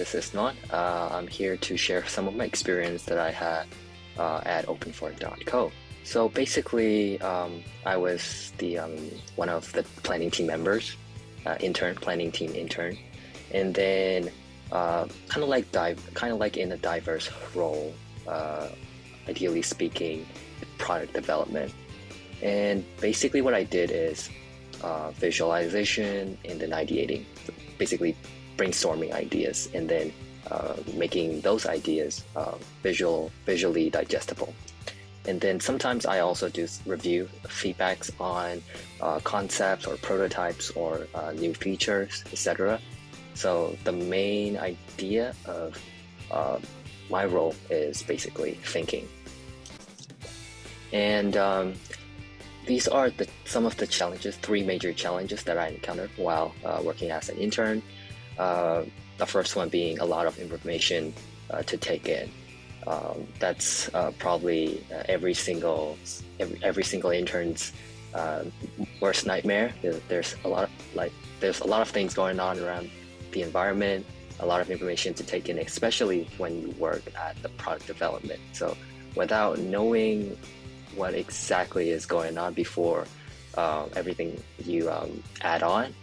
This is Nuan. I'm here to share some of my experience that I had at Openfor.co. So basically, I was the one of the planning team members, planning team intern, and then kind of like in a diverse role, ideally speaking, product development. And basically, what I did is visualization and then ideating, basically brainstorming ideas and then making those ideas visually digestible. And then sometimes I also do review feedbacks on concepts or prototypes or new features, etc. So the main idea of my role is basically thinking. And these are some of the challenges, 3 major challenges that I encountered while working as an intern. The first one being a lot of information to take in. That's probably every single intern's worst nightmare. There's a lot of things going on around the environment, a lot of information to take in, especially when you work at the product development. So without knowing what exactly is going on before everything you add on,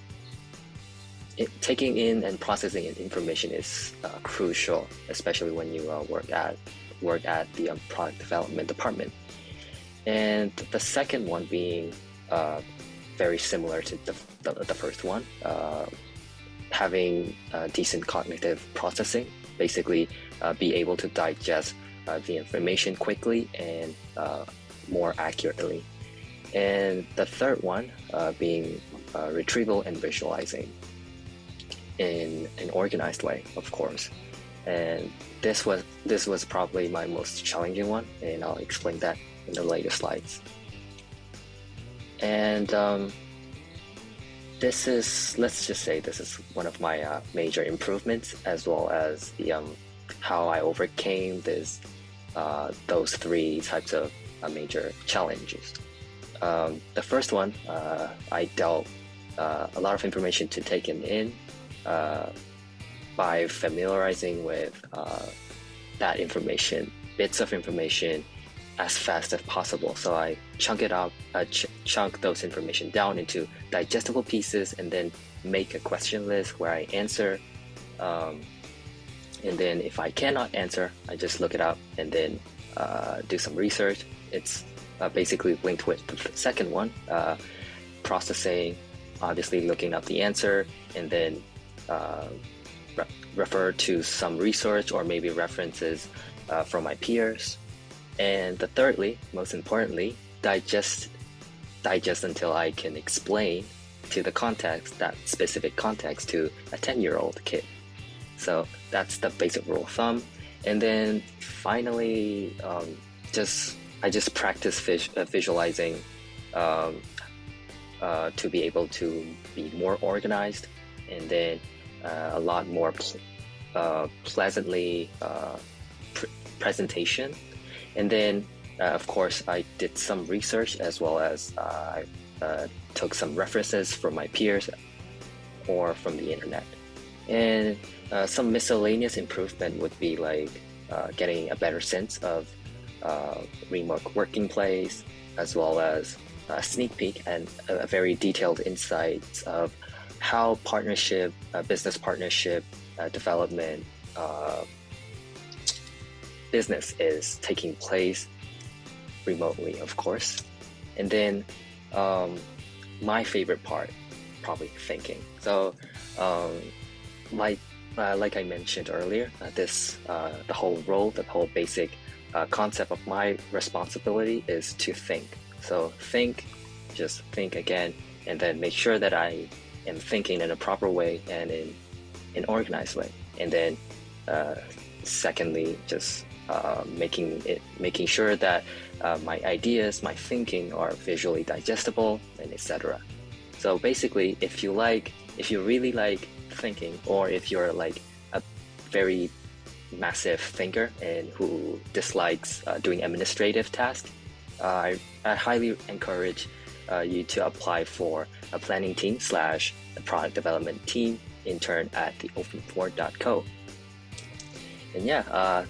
taking in and processing information is crucial, especially when you work at the product development department. And the second one being very similar to the first one, having decent cognitive processing, basically be able to digest the information quickly and more accurately. And the third one being retrieval and visualizing in an organized way, of course. And this was probably my most challenging one, and I'll explain that in the later slides. And let's just say this is one of my major improvements, as well as the how I overcame those 3 types of major challenges. The first one, I dealt a lot of information to take in by familiarizing with that information, bits of information, as fast as possible. So I chunk those information down into digestible pieces, and then make a question list where I answer. And then if I cannot answer, I just look it up and then do some research. It's basically linked with the second one, processing, obviously looking up the answer, and then refer to some research or maybe references from my peers. And thirdly, most importantly, digest until I can explain to the context, that specific context, to a 10-year-old kid. So that's the basic rule of thumb. And then finally, I just practice visualizing to be able to be more organized, and then a lot more pleasantly presentation. And then of course I did some research, as well as I took some references from my peers or from the internet. And some miscellaneous improvement would be like getting a better sense of remote working place, as well as a sneak peek and a very detailed insights of how business partnership development business is taking place remotely, of course. And then my favorite part, probably thinking. So like I mentioned earlier, the whole basic concept of my responsibility is to think. So just think again, and then make sure that I am thinking in a proper way and in an organized way. And then secondly, just making sure that my ideas, my thinking are visually digestible, and etc. So basically, if you really like thinking, or if you're like a very massive thinker and who dislikes doing administrative tasks, I highly encourage you to apply for a planning team / a product development team intern at the Openfor.co. And yeah,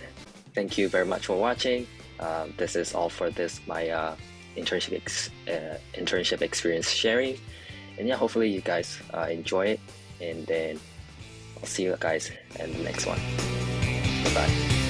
thank you very much for watching. This is all for my internship experience sharing. And yeah, hopefully you guys enjoy it. And then I'll see you guys in the next one. Bye-bye.